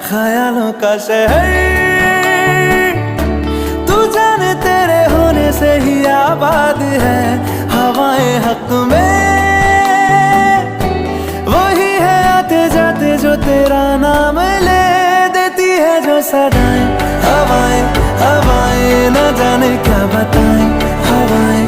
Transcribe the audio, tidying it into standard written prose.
ख्यालों का शहर। तू जाने तेरे होने से ही आबाद है हवाएं हक में। वही है आते जाते जो तेरा नाम ले देती है जो सदाएं। हवाएं हवाएं न जाने क्या बताएं हवाएं।